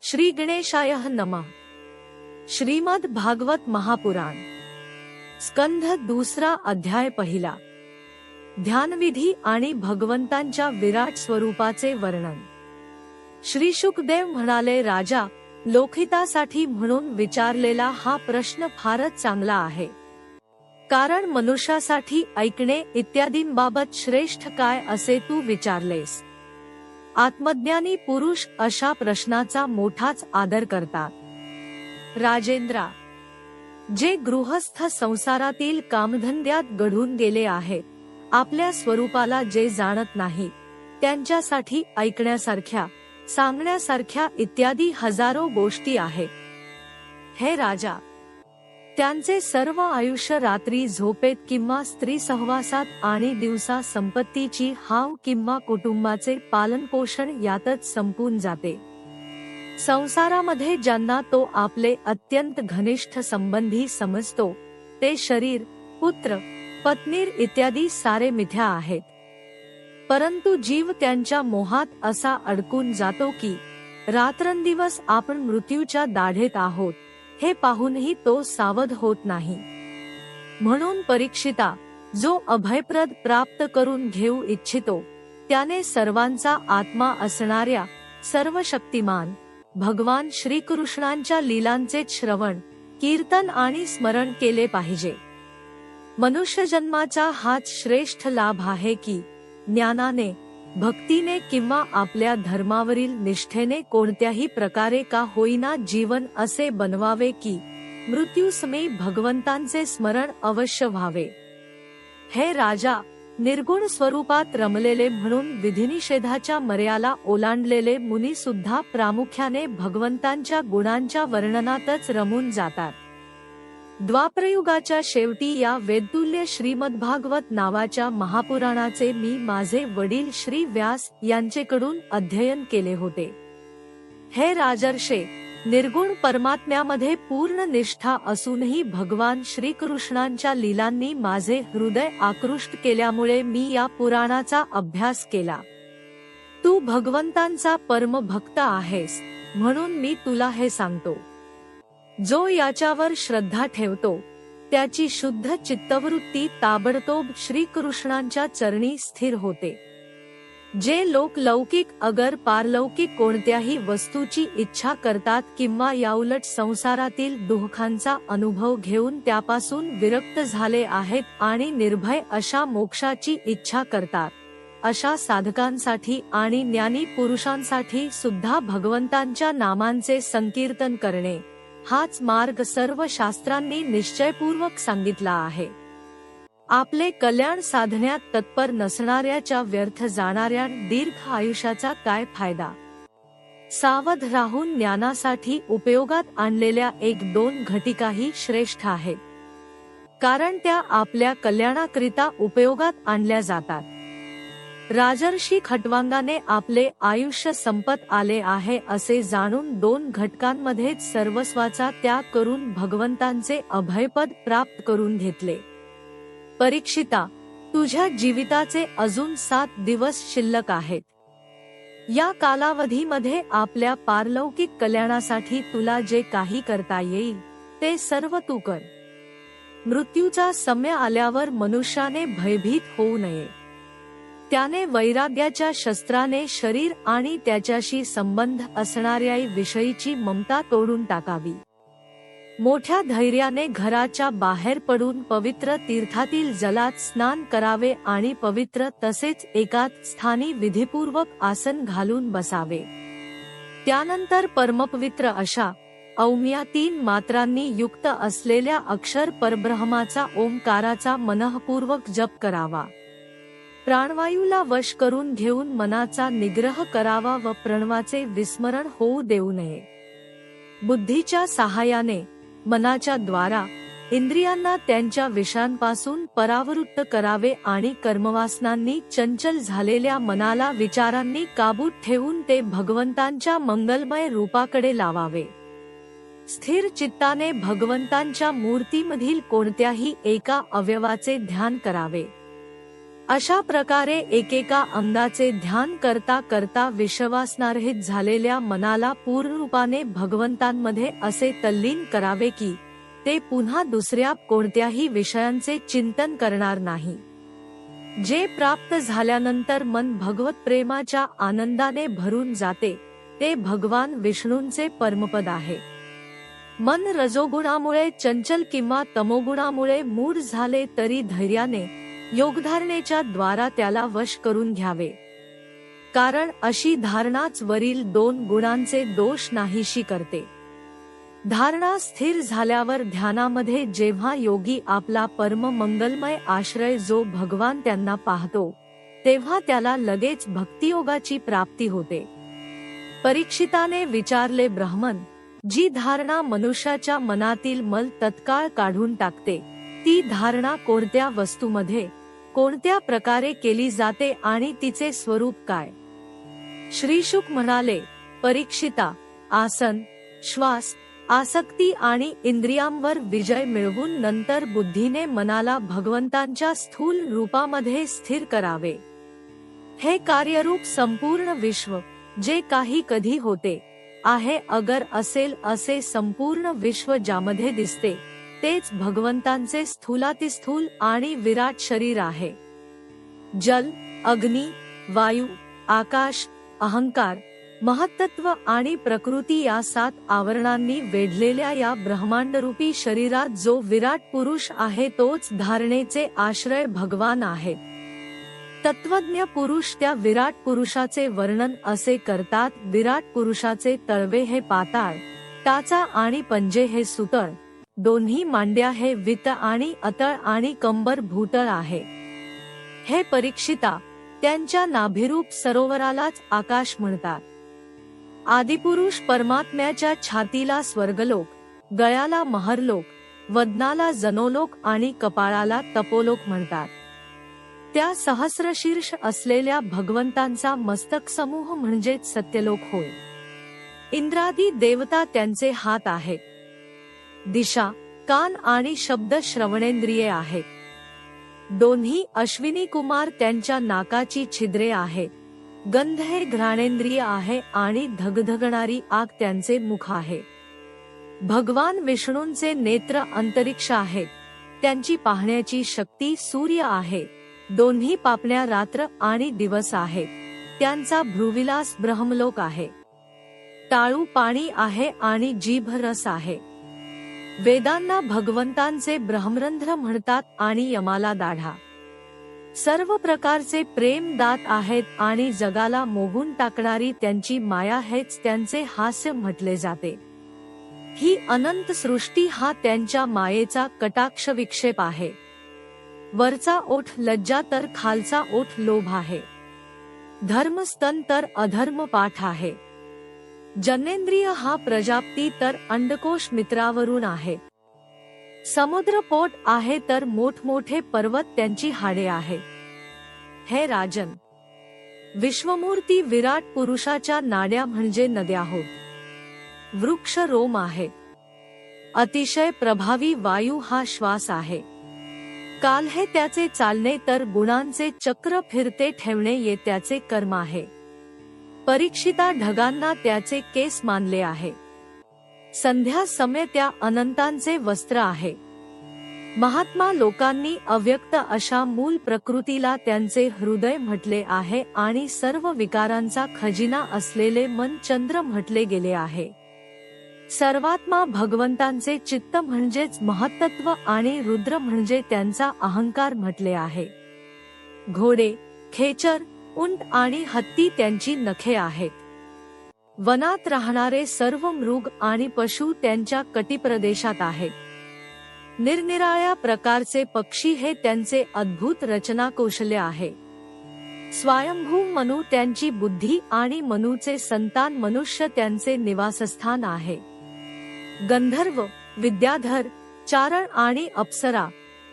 श्री गणेशाय नमः। श्रीमद् भागवत महापुराण स्कंध दूसरा अध्याय पहिला। ध्यानविधी आणि भगवंतांच्या विराट स्वरूपाचे वर्णन। श्री शुकदेव म्हणाले, राजा, लोकहितासाठी म्हणून विचारलेला हा प्रश्न फारच चांगला आहे, कारण मनुष्यासाठी ऐकणे इत्यादींबाबत श्रेष्ठ काय असे तू विचारलेस। आत्मज्ञानी पुरुष अशा प्रश्नाचा मोठाच आदर करतात। राजेंद्रा, जे गृहस्थ संसारातील कामधंद्यात गढून गेले आहेत, आपल्या स्वरूपाला जे जाणत नाही, त्यांच्यासाठी ऐकण्यासारख्या, सांगण्यासारख्या इत्यादी हजारो गोष्टी आहेत। हे राजा, त्यांचे सर्व आयुष्य रात्री झोपेत किंवा स्त्री सहवासात आणि दिवसा संपत्तीची हाव किंवा कुटुंबाचे पालनपोषण यातच संपून जाते। संसारामध्ये ज्यांना तो आपले अत्यंत घनिष्ठ संबंधी समजतो, ते शरीर, पुत्र, पत्नीर इत्यादी सारे मिथ्या आहेत। परंतु जीव त्यांच्या मोहात असा अडकून जातो की रात्रंदिवस आपण मृत्यूच्या दाढेत आहोत हे पाहूनही तो सावध होत नाही। म्हणून परीक्षिता, जो अभयप्रद प्राप्त करून घेऊ इच्छितो, त्याने सर्वांचा आत्मा असणाऱ्या सर्वशक्तिमान भगवान श्रीकृष्णांच्या लीलांचे श्रवण, कीर्तन आणि स्मरण केले पाहिजे। मनुष्यजन्माचा हाच श्रेष्ठ लाभ आहे की ज्ञानाने, भक्तीने किंवा आपल्या धर्मावरील निष्ठेने कोणत्याही प्रकारे का होईना जीवन असे बनवावे की मृत्यूसमयी भगवंतांचे स्मरण अवश्य व्हावे। हे राजा, निर्गुण स्वरूपात रमलेले म्हणून विधिनिषेधाच्या मर्यादा ओलांडलेले मुनी सुद्धा प्रामुख्याने भगवंतांच्या गुणांच्या वर्णनातच रमून जातात। द्वापरयुगाच्या शेवटी या वेदतुल्य श्रीमद्भागवत नावाच्या महापुराणाचे मी माझे वडील श्री व्यास यांचेकडून अध्ययन केले होते। हे राजर्षे, निर्गुण परमात्म्यामध्ये पूर्ण निष्ठा असूनही भगवान श्रीकृष्णांच्या लीलांनी माझे हृदय आकृष्ट केल्यामुळे मी या पुराणाचा अभ्यास केला। तू भगवंतांचा परमभक्त आहेस, म्हणून मी तुला हे सांगतो। जो याच्यावर श्रद्धा ठेवतो, त्याची शुद्ध चित्तवृत्ती ताबडतोब श्रीकृष्णांच्या चरणी स्थिर होते। जे लोक लौकिक अगर पारलौकिक कोणत्याही वस्तूची इच्छा करतात किंवा याउलट संसारातील दुःखांचा अनुभव घेऊन त्यापासून विरक्त झाले आहेत आणि निर्भय अशा मोक्षाची इच्छा करतात, अशा साधकांसाठी आणि ज्ञानी पुरुषांसाठी सुद्धा भगवंतांच्या नामांचे संकीर्तन करणे हाच मार्ग सर्व शास्त्रांनी निश्चयपूर्वक सांगितला आहे। आपले कल्याण साधण्यात तत्पर नसणाऱ्याच्या व्यर्थ जाणाऱ्या दीर्घ आयुष्याचा काय फायदा। सावध राहून ज्ञानासाठी उपयोगात आणलेल्या 1-2 घटिकाही श्रेष्ठ आहेत, कारण त्या आपल्या कल्याणाकरिता उपयोगात आणल्या जातात। राजर्षी खट्वांगाने आपले आयुष्य संपत आले आहे असे जाणून 2 घटकांमध्येच सर्वस्वाचा त्याग करून भगवंतांचे अभयपद प्राप्त करून घेतले। परीक्षिता, तुझ्या जीविताचे अजून 7 दिवस शिल्लक आहेत। या कालावधीमध्ये आपल्या पारलौकिक कल्याणासाठी तुला जे काही करता येईल ते सर्व तू कर। मृत्यूचा समय आल्यावर मनुष्याने भयभीत होऊ नये। त्याने वैराग्याच्या शस्त्राने शरीर आणि त्याच्याशी संबंध असणाऱ्या विषयीची ममता तोडून टाकावी। मोठ्या धैर्याने घराच्या बाहेर पडून पवित्र तीर्थातील जलात स्नान करावे आणि पवित्र तसेच एकाच स्थानी विधिपूर्वक आसन घालून बसावे। त्यानंतर परमपवित्र अशा औम्या 3 मात्रांनी युक्त असलेल्या अक्षर परब्रह्माचा ओंकाराचा मनःपूर्वक जप करावा। प्राणवायूला वश करून घेऊन मनाचा निग्रह करावा व प्रणवाचे विस्मरण होऊ देऊ नये। बुद्धीच्या सहाय्याने, मनाच्या द्वारा इंद्रियांना त्यांच्या विषयांपासून परावृत्त करावे आणि कर्मवासनांनी चंचल झालेल्या मनाला विचारांनी काबूत ठेवून ते भगवंतांच्या मंगलमय रूपाकडे लावावे। स्थिर चित्ताने भगवंतांच्या मूर्तीमधील कोणत्याही एका अवयवाचे ध्यान करावे। अशा प्रकारे एकेका अंगाचे ध्यान करता करता विश्वासनारहित झालेल्या मनाला पूर्णरूपाने भगवंतांमध्ये असे तल्लीन करावे की ते पुन्हा दुसऱ्या कोणत्याही विषयांचे चिंतन करणार नाही. जे प्राप्त झाल्यानंतर मन भगवत प्रेमाच्या आनंदाने भरून जाते ते भगवान विष्णूंचे परमपद आहे. मन रजोगुणामुळे चंचल किंवा तमोगुणामुळे मूढ झाले तरी धैर्याने योगधारणेच्या द्वारा त्याला वश करून घ्यावे, कारण अशी धारणाच वरील 2 गुणांचे दोष नाहीशी करते. धारणा स्थिर झाल्यावर ध्यानामध्ये जेव्हा योगी आपला परम मंगलमय आश्रय जो भगवान त्यांना पाहतो तेव्हा त्याला लगेच भक्तियोगाची प्राप्ती होते. परीक्षिताने विचारले, ब्राह्मण, जी धारणा मनुष्याच्या मनातील मल तत्काळ काढून टाकते ती धारणा कोणत्या वस्तूमध्ये कोणत्या प्रकारे केली जाते आणि तिचे स्वरूप काय? श्री शुक म्हणाले, परीक्षिता, आसन, श्वास, आसक्ती आणि इंद्रियांवर विजय मिळवून नंतर बुद्धीने मनाला भगवंतांच्या स्थूल रूपामध्ये स्थिर करावे. हे कार्यरूप संपूर्ण विश्व जे काही कधी होते आहे अगर असेल असे संपूर्ण विश्व ज्यामध्ये दिसते तेच भगवंतांचे स्थूलातिस्थूल आणि विराट शरीर आहे. जल, अग्नी, वायू, आकाश, अहंकार, महत्त्व आणि प्रकृती या 7 आवरणांनी वेढलेल्या या ब्रह्मांडरूपी शरीरात जो विराट पुरुष आहे तोच धारणेचे आश्रय भगवान आहे. तत्वज्ञ पुरुष त्या विराट पुरुषाचे वर्णन असे करतात, विराट पुरुषाचे तळवे हे पाताळ, टाचा आणि पंजे हे सुतळ, दोन्ही मांड्या हे वित आणि अतळ आणि कंबर भूतळ आहे. हे परीक्षिता, त्यांच्या नाभिरूप सरोवरालाच आकाश म्हणतात. आदिपुरुष परमात्म्याच्या छातीला स्वर्गलोक, गळ्याला महरलोक, वदनाला जनोलोक आणि कपाळाला तपोलोक म्हणतात. त्या सहस्रशीर्ष असलेल्या भगवंतांचा मस्तक समूह म्हणजेच सत्यलोक होय. इंद्रादी देवता त्यांचे हात आहेत. दिशा, कान आणि शब्द श्रवणेंद्रिये आहेत. दोन्ही अश्विनी कुमार त्यांच्या नाकाची छिद्रे आहेत. गंध हे घ्राणेंद्रिय आहे आणि धगधगणारी आग त्यांचे मुख आहे. भगवान विष्णूंचे नेत्र अंतरिक्ष आहेत. त्यांची पाहण्याची शक्ती सूर्य आहे. दोन्ही पापण्या रात्र आणि दिवस आहेत. त्यांचा भ्रूविलास ब्रह्मलोक आहे. टाळू पाणी आहे आणि जीभ रस आहे. वेदांना भगवंतांचे ब्रह्मरंध्र म्हणतात आणि यमाला दाढा. सर्व प्रकारचे प्रेम दात आहेत आणि जगाला मोहून टाकणारी त्यांची माया हेच त्यांचे हास्य म्हटले जाते. ही अनंत सृष्टी हा त्यांच्या मायेचा कटाक्ष विक्षेप आहे. वरचा ओठ लज्जा तर खालचा ओठ लोभ आहे. धर्म स्तन तर अधर्म पाठ आहे. जनेंद्रिय हा प्रजापती तर अंडकोश मित्रावरून आहे. समुद्र पोट आहे तर मोठमोठे पर्वत त्यांची हाडे आहेत. हे राजन, विश्वमूर्ती विराट पुरुषाच्या नाड्या म्हणजे नद्या होत. वृक्ष रोम आहे. अतिशय प्रभावी वायू हा श्वास आहे. काल हे त्याचे चालणे तर गुणांचे चक्र फिरते ठेवणे ये त्याचे कर्म आहे. परीक्षिता, ढगांना त्याचे केस मानले आहे. संध्या समय त्या अनंतांचे वस्त्र आहे. महात्मा लोकांनी अव्यक्त अशा मूल प्रकृतीला त्यांचे हृदय म्हटले आहे आणि सर्व विकारांचा खजिना असलेले मन चंद्र म्हटले गेले आहे. सर्वात्मा भगवंतांचे चित्त म्हणजेच महत्त्व आणि रुद्र म्हणजे त्यांचा अहंकार म्हटले आहे. घोडे, खेचर, उंट आणि हत्ती त्यांची नखे आहेत. वनात राहणारे सर्व मृग आणि पशु त्यांच्या कटिप्रदेशात आहेत. निरनिराळ्या प्रकारचे पक्षी हे त्यांचे अद्भुत रचना कौशल्य आहे. स्वयंभू मनु त्यांची बुद्धी आणि मनुचे संतान मनुष्य त्यांचे निवासस्थान आहे. गंधर्व, विद्याधर, चारण आणि अप्सरा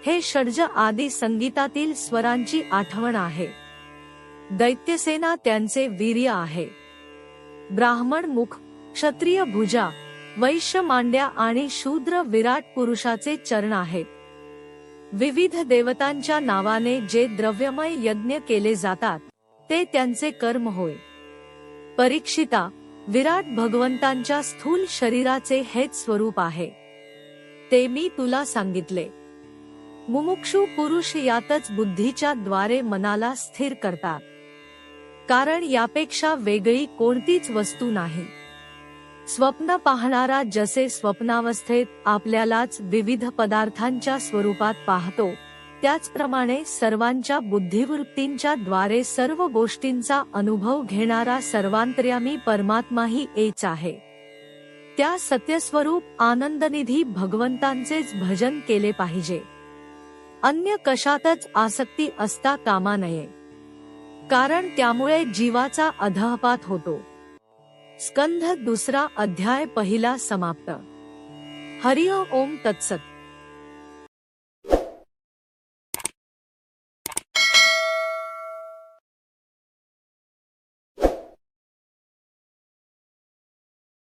हे षड्ज आदी संगीतातील स्वरांची आठवण आहे. दैत्यसेना त्यांचे वीर्य आहे. ब्राह्मण मुख, क्षत्रिय भुजा, वैश्य मांड्या आणि शूद्र विराट पुरुषाचे चरण आहेत. विविध देवतांच्या नावाने जे द्रव्यमय यज्ञ केले जातात ते त्यांचे कर्म होय. परीक्षिता, विराट भगवंतांच्या स्थूल शरीराचे हेच स्वरूप आहे. ते मी तुला सांगितले. मुमुक्षु पुरुष यातच बुद्धीच्या द्वारे मनाला स्थिर करतात, कारण यापेक्षा वेगळी कोणतीच वस्तू नाही. स्वप्न पाहणारा जसे स्वप्नावस्थेत आपल्यालाच विविध पदार्थांच्या स्वरूपात पाहतो, त्याचप्रमाणे सर्वांच्या बुद्धिवृत्तींच्या द्वारे सर्व गोष्टींचा अनुभव घेणारा सर्वांतर्यामी परमात्माही एच आहे. त्या सत्यस्वरूप आनंदनिधी भगवंतांचेच भजन केले पाहिजे. अन्य कशातच आसक्ती असता कामा नये, कारण त्यामुळे जीवाचा अधःपात होतो. स्कंध 2 अध्याय 1 समाप्त. हरि ओम तत्सत.